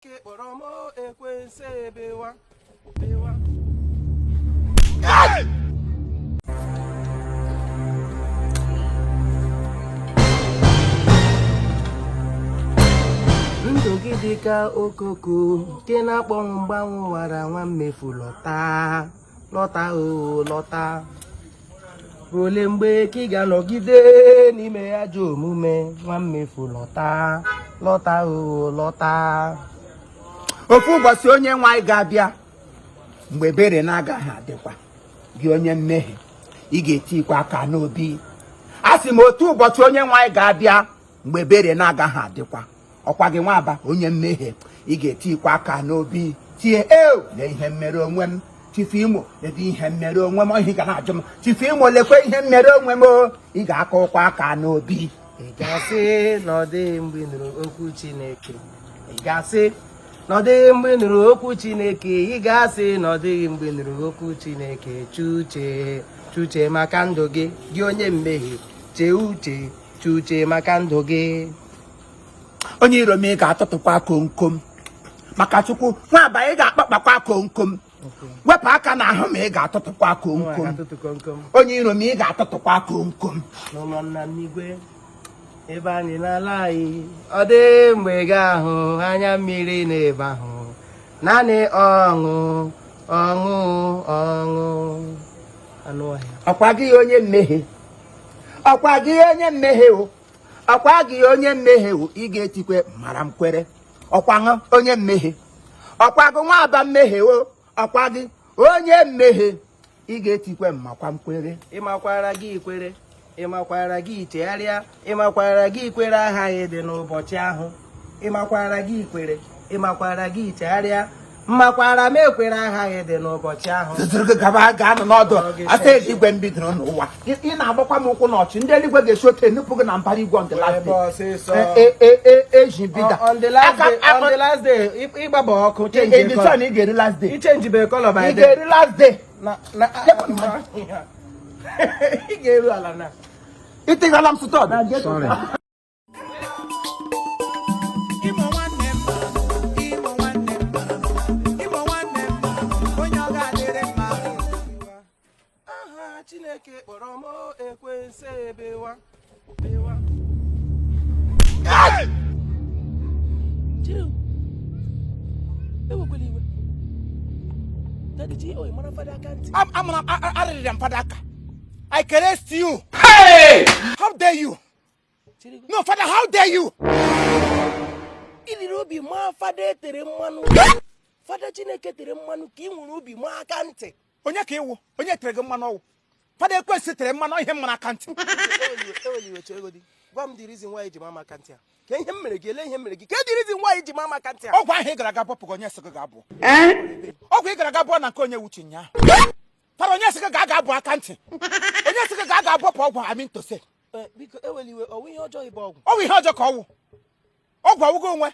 Ndụ gị dịka okoko nke na-akpọ mgbanwe wara nwa mmefu lọta o lọta ole mgbe ka ị ga-anọgide n'ime ya ajọ omume nwa mmefu lọta o lọta. Ofu ụbọchị onye nwe anyị ga-abịa mgbe ebere na-agaghị adịkwa gị onye mmehie ị ga-etikwa aka n'obi. A sị m otu ụbọchị onye nwe anyị ga-abịa mgbe ebere na-agaghị adịkwa ọkwa gị nwaba onye mmehie ị ga-etikwa aka n'obi tie lee ihe mmere onwe m Chief Imo lede ihe mmere onwe m ihe ga na-ajụ m Chief Imo lekwe ihe mmere onwe m ị ga-akọkwa aka n'obi. Ị ga-asị na ọ dịghị mgbe ị nụrụ okwu Chineke, ị ga-asị na ọ dịghị mgbe ị nụrụ okwu Chineke, ị ga-asị na ọ dịghị mgbe ị nụrụ okwu Chineke. Chuche maka ndụ gị gị onye mmehie, chee uche maka ndụ gị. Onye iro m ị ga-atụtụkwa komkom maka Chukwu nwaba ị ga-akpakpakwa komkom. Wepụ aka n'ahụ m ị ga-atụtụkwa komkom. Onye iro m ị ga-atụtụkwa komkom. N'ụlọnna n'igwe ebe anyị n'ala anyị ọ dị mgbe ga-ahụ anya mmiri n'ebe ahụ naanị ọṅụ anụ ọhịa. Ọkwa gị onye mmehie, ọkwa gị onye mmehie o, ọkwa gị onye mmehie o, ị ga-etikwe mara m kwere. Ọkwa onye mmehie, ọkwa gị nwaba mmehie o, ọkwa gị onye mmehie ị ga-etikwe mmakwa m kwere. Ịmakwara gị ikwere, ịmakwara gị ichegharịa, ịmakwara gị ikwere aha ya dị n'ụbọchị ahụ. Ịmakwara gị ikwere, ịmakwara gị ichegharịa, mmakwara m ekwere aha ya dị n'ụbọchị ahụ. Ga-anọ n'ọdụ asa eluigwe mbidoro n'ụwa ị na-agbakwa m ụkwụ n'ọchị ndị eluigwe ga-esi otu enupụ gị na mbara igwe on the last day ịgbaba ọkụ ị ga-eri last day ichenjibe color by ị ga-eri last day ị ga-eru ala na itigala m sụtọ. Chineke kpọrọ m ekwensu ebewa. Ewekwala iwe. Daddy G, oh, mana fada kanti. Arịrị m fada aka. I caressed you. Hey! How dare you? No, Father, how dare you? Ili obi ma fada tere mmanụ. Fada Chineke tere mmanụ ka ị nwere obi ma aka ntị. Onye ka iwu? Onye tere gị mmanụ ọwụ? Fada ekwensu tere mmanụ ihe mmanụ aka ntị. Eweliwe chegodi. Gwa m the reason why iji mama aka ntị a. Ka ihe mere gị, ele ihe mere gị. Ka the reason why iji mama aka ntị a. Ọgwụ ahụ ị gara aga bọpụ onye sị gị ga-abụ. Ọgwụ ị gara aga bụọ na nke onye wuchi nya. Fada onye sị gị ga-abụ aka ntị. Onye sị gị ga-abọpụ ọgwụ amin to say. Biko eweliwe ọwụ ihe ọjọọ ịba ọgwụ. Ọwụ ihe ọjọọ ka ọwụ. Ọgwụ ọwụgo onwe.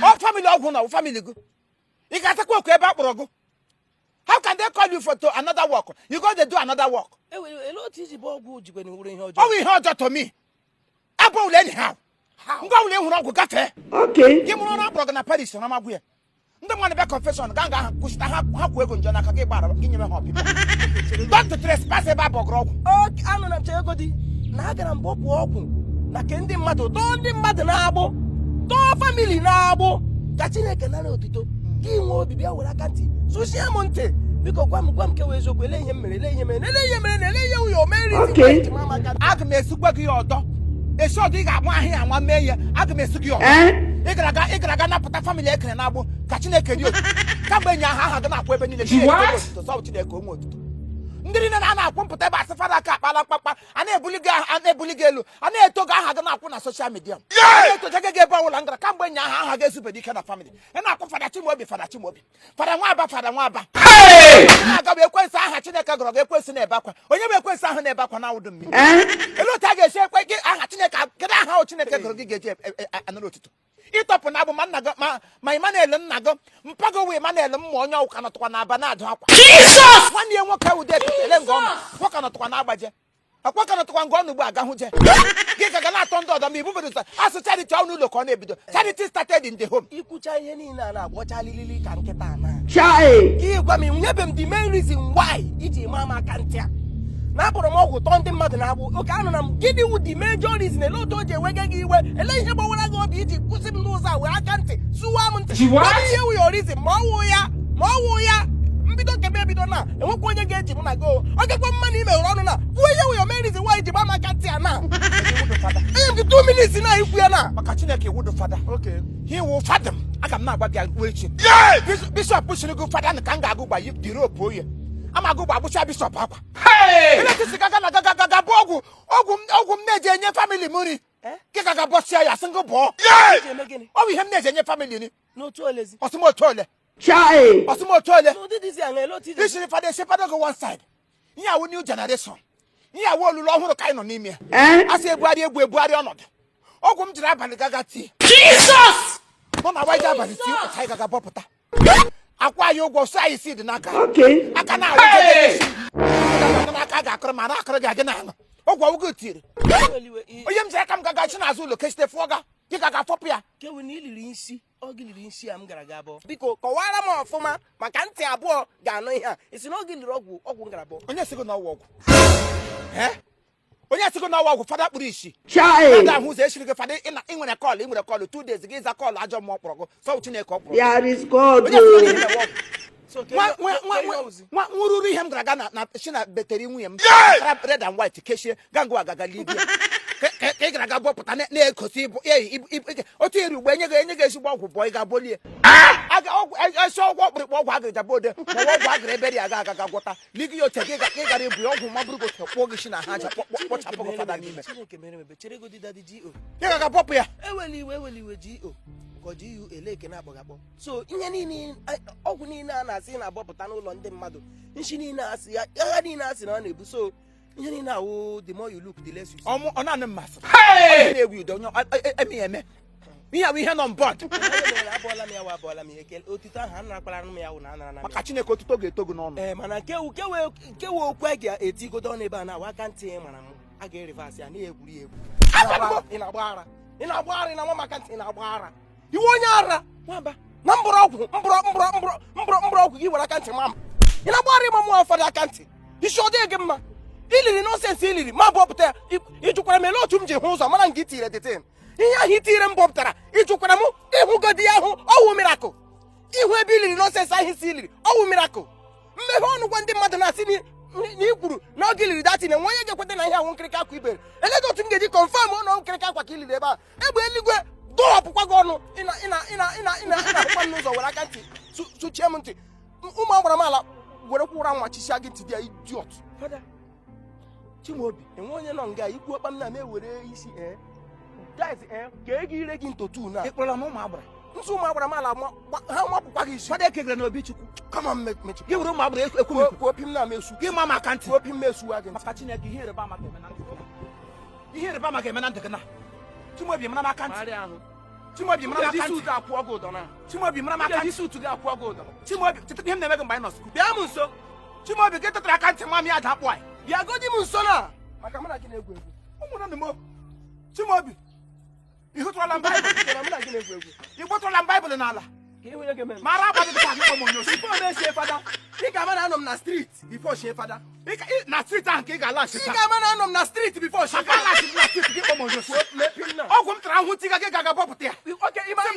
Ọ family ọgwụ na family gị. Ị ga-atakwa oku ebe a kpọrọ gị. How can they call you for to another work? You go to do another work. Oh, we heard that to me. I bought anyhow. I'm going to learn cafe. Okay. Give me on broken a Paris and I'm up here. The one back confession, Ganga, Kusta, halfway on Jonaka, give me a hobby. Don't trespass about Bogrog. Oh, I'm not Chegodi. Nagan and Bob Walking. Nakendi Mato, don't the mother Nabo. Don't family Nabo. Katina Canano Tito. Give more Bibia with a canty. So she monte. Because Guam Kaways will lay him, lay him, and lay him, and lay you married. Okay. Agame Subaki or dog. They saw they got one here and one mayor. Agame Sugi. Igragana put a family and Abu. Katina can you come when you have a weapon in the ship to South Chileco. Ndina na pumputa ba safara ka pala papa ane buliga ane buligelu ane toga ha ga na na social media ane to jage ba wala ngara kamba nya ha ga super di kana family e na ko fada chimobi fada nwa ba hey ga be kwensa ha Chineke goro ga kwensi na eba kwa onye be kwensa ha na eba kwa na wudu mi elo ta ga she kwa ha Chineke ga ha Chineke goro ga je analo otutu itopu na abu mannaga ma Emmanuel nnago mpago we Emmanuel mmo onye uka na tokwa na aba na adu akwa Jesus nwanne nwoke ude ele ngoma nwoke na tokwa na agbaje akwa kana to kwango no bu aga ho je gi ga na to ndo do me bu bedu as charity on ulo ko na ebido charity started in the home ikucha ihe niile na agbocha lilili ka nkịta na chai gi gwa mi nyebe m the main reason why iji mama ka ntia na abụrụ m ọgwụ tọ ndị mmadụ na-agbụ oke anụ na m gịnị wu the major reason ele otu o ji ewege gị iwe ele ihe gbawara gị obi iji kwụsị m n'ụzọ a wee aka ntị sụwa m ntị ihe wu ya reason ma ọwụ ya mbido kebe ebido na enwekwa onye ga-eji m na go ọ gakwa mma na ime hụrụ ọnụ na kwuo ihe wu ya main reason why iji gba m aka ntị a na enye m gị 2 minutes na ikwu ya na maka Chineke wudu fada okay he will fathom aga m na-agba gị agwụ echi bishop siri gị fada na ka m ga-agụ gba the rope oye ama agụ gba agbụcha bishop akwa ile tisi gaga na gaga bụ ọgwụ m na-eji enye family m nri ke gaga bọsịa ya singụ bụọ ọ bụ ihe m na-eji enye family ni n'otu olezi ọsụmotu ole isiri fada esi fada go one side ihe awụ new generation ihe awụ olulu ọhụrụ ka anyị nọ n'ime ya asị ebugharị ọnọdụ ọgwụ m jiri abalị gaga tii Jesus mụ na waje abalị tii ụbọchị anyị gaga bọpụta akwa anyị ụgwọ so anyị si dị n'aka aka na-arụ n'aka ga-akụrụ ma na-akụrụ gị na aṅụ ọgwụ ọgwụgụ tiri onye m jiri aka m gaga chi n'azụ ụlọ kechite fụọ ga gị gaga fọpụ ya kewu na iliri nsi ọ giliri nsi a m gara ga abụọ biko kọwara m ọfụma maka ntị abụọ ga-anụ ihe a isi na ọ giliri ọgwụ m gara abụọ onye sigo na ọgwụ fada kpụrụ isi fada ahụ ụzọ eshiri gị fada ị nwere kọlụ 2 days gị ịza kọlụ ajọ mmụọ kpọrọ gị sọ Chineke ọ kpọrọ nwụrụrụ ihe m gara aga na china betere nwunye m red and white kechie gangụ agaga libia ka ị gara aga bọpụta na-egosi otu iri ugbo enye gị ezigbo ọgwụ bụọ ị ga-abolie esi ọgwụ ọkpụrịkpụ ọgwụ agịrịja bode maọbụ ọgwụ agịrị ebere ya aga gwọta ligi ya oche gị gara ebu ya ọgwụ mabụrụ gote kpụọ gị si na ha aja kpọchapụ gị fada n'ime ị gaga bọpụ ya eweliwe G.O. Goji eleke na akpọ so ihe niile ọgwụ niile a na-asị na-agbọpụta n'ụlọ ndị mmadụ nshi niile asị ya agha niile asị na ọ na-ebu so ihe niile awụ the more you look the less you see ọ naanị mmasị na-ewu udo eme ihe awụ ihe nọ mbọd abụọla m ekele otito ahụ a narakpara m ya wụ na anara na maka Chineke otuto ga-eto gị n'ọnụ mana kewe okwu a ga-etigodo ọnụ ebe a na-awa aka ntị mara m a ga-erivasị ya na-egwuri egwu ị na-agba ara ị na nwa maka ntị ị na-agba ara iwe onye ara nwamba na mgbọrọgwụ gị were aka ntị ma m ị na-agbara ịma mụ ụfọdụ aka ntị isi ọ dịghị gị mma iliri nọsensị iliri ma bọpụta ya ịjụkwara m ele otu m ji hụ ụzọ mara nke itire detin ihe ahụ itire m bọpụtara ịjụkwara m ịhụgodi ya hụ ọwụ mirakụl ihu ebe iliri nọsensị ahụ isi iliri ọwụ mirakụl mmeghe ọnụ gwa ndị mmadụ na-asị na ikwuru na oge iliri datin enwe onye ga-ekweta na ihe ahụ nkirika akwa ibere eledị otu m ga-eji kọnfam ụlọ nkirika akwa ka iliri ebe a egbe eluigwe dọọpụkwa gị ọnụ ịna-ahụkwa m n'ụzọ were aka ntị sụchie m ntị ụmụ agbara m ala were kwụra nwa chisia gị ntị dị ya idiot Chimaobi enwe onye nọ nga ikwu ọkpa m na m ewere isi ka ego ire gị ntotu na ịkpọrọ m ụmụ agbara nsị ụmụ agbara m ala ha mapụkwa gị isi fada ekegere na obi Chukwu kama m mechi gị were ụmụ agbara ekwu opi m na-amesu gị ma maka ntị opi m mesuwa gị maka Chineke ihe ịrịba ama ga-eme na ntị gị na Chimaobi mara maka ntị Chimaobi mara maka ntị Chimaobi mara maka ntị Chimaobi tete ihe m na-eme gị mgbe anyị nọ skuul bịa m nso Chimaobi gị tetara aka ntị nwa m ya da akpụ anyị bịa godi m nso na maka mụ na gị na-egwu egwu ụmụnne m Chimaobi ị hụtụrụla m Baịbụl ị gbọtụrụla m Baịbụl n'ala mara agbaghị gị ka gị kpọm onye osi ị ga-ama na anọ m na street before shie fada na street ahụ ka ị ga-alaghachi ị ga-ama na anọ m na street before shie fada alaghachi na street gị kpọm onye osi ọgwụ m tara ahụ tiga gị gaga bọpụta ya sị m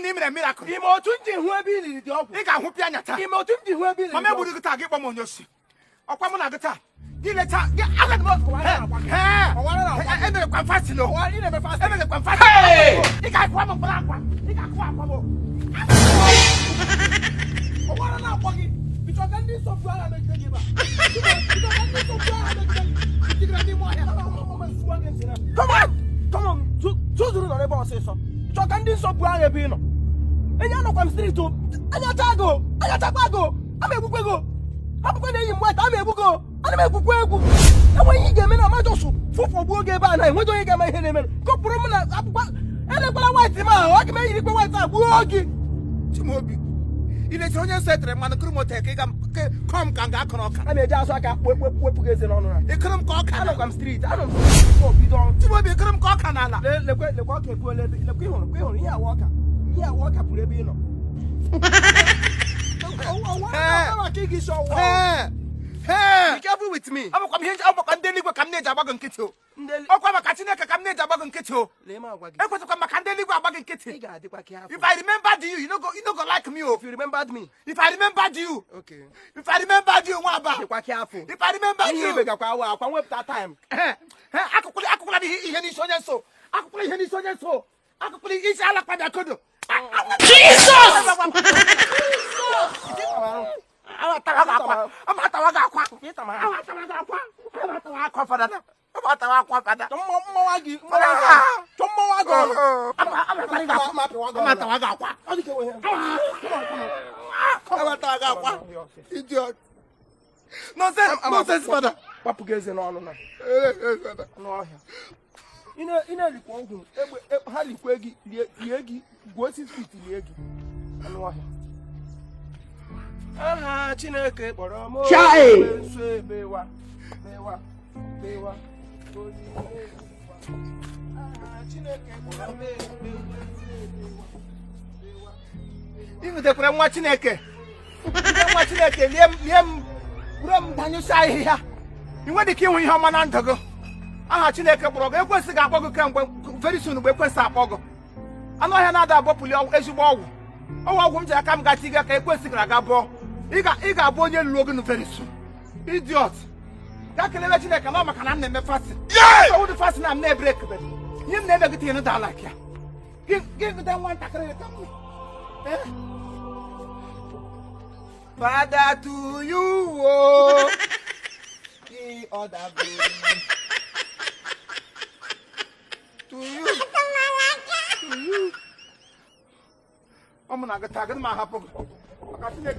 na ị mere mirakụl ime otu m ji hụ ebe iliri dị ọgwụ ị ga-ahụ pịa anya taa ime otu m ji hụ ebe iliri ma m egburu gị taa gị kpọm onye osi ọkwa mụ na gị taa gị leta gị agaghị emere kwa mfasị no emere kwa mfasị ị ga-akwa m mkpụrụ akwa ị ga-akwa akwa m ọwara na-akpọ gị ịchọga ndị nsọpụ agha megide gị ba tụzuru nọ n'ebe ọsịsọ ịchọga ndị nsọpụ agha ebe ị nọ enye anọkwa m striti anyachakwa go ama egbukwe go hapụkwa na-eyi mgbata ama egbugo ana m egbukwa egwu enweghị ihe ga-eme na majọsụ fụfọgbu oge ebe a na enweghị onye ga-eme ihe na-eme kọpụrụ m na akpụkpa elekwala waịtị m ahụ aga m eyirikwa waịtị a gbuo gị Chimaobi Ile sonye setre man krumo te ke kom kanga knoka. I mean, just like a whip is on. E krum ko I kana. don't come street. I don't know. You don't. Ti mo be krum ko kana la. Le walk a pool. Le queen, here walker. Here walker, put a beano. Oh, I think it's so well. Hey. Be careful with me. Amo kam hinja amo kan deli go kam ne jabagan kito. O kwa makatine ka kam ne jabagan kito. Lema wagi. E kwa kam makandeli go abagan kito. If If I remembered you, you know go like me. Oh. you remembered me, If I remembered you, okay. if I remembered you, what about? Be quite careful. If I remembered You you, be I can wait that time. akukula bi ihe ni sonye so. Akukula ihe ni sonye so. Akukula isi ala pada kodo. Jesus! Idiot. Nonsense, father. Papu geze no no. No here. Ina likwa ogun. Ha likwa egi, liegi, go 6 feet liegi. No here. Aha, Chineke kpọrọ m. Chai. Bewa. Aha, Chineke kpọrọ m. Inutekwara nwa Chineke. Nwa Chineke liem brom danyu sai ya. Inwe dike ihu ihe ọma na ndụ gị. Aha Chineke kpọrọ gị ekwesị ga-akpọ gị kemgbe very soon mgbe ekwesị akpọ gị. Anụ ọhịa na-ada abọpụli ezigbo ọgwụ. Ọgwụ m ji aka m gachi gị ka ekwesị gara aga bụọ. Ị ga-abụ onye lụrụ oge very soon. Idiot. Ka kelele Chineke na maka na m na-eme fasting. So ụdị fasting na m na-ebrek bebe. Ihe m na-eme gị tinye n'ụda like ya. Gị gụta nwa ntakịrị ka m. Father to you, oh, the other glory. To you. I'm not going to my happen. I can't see a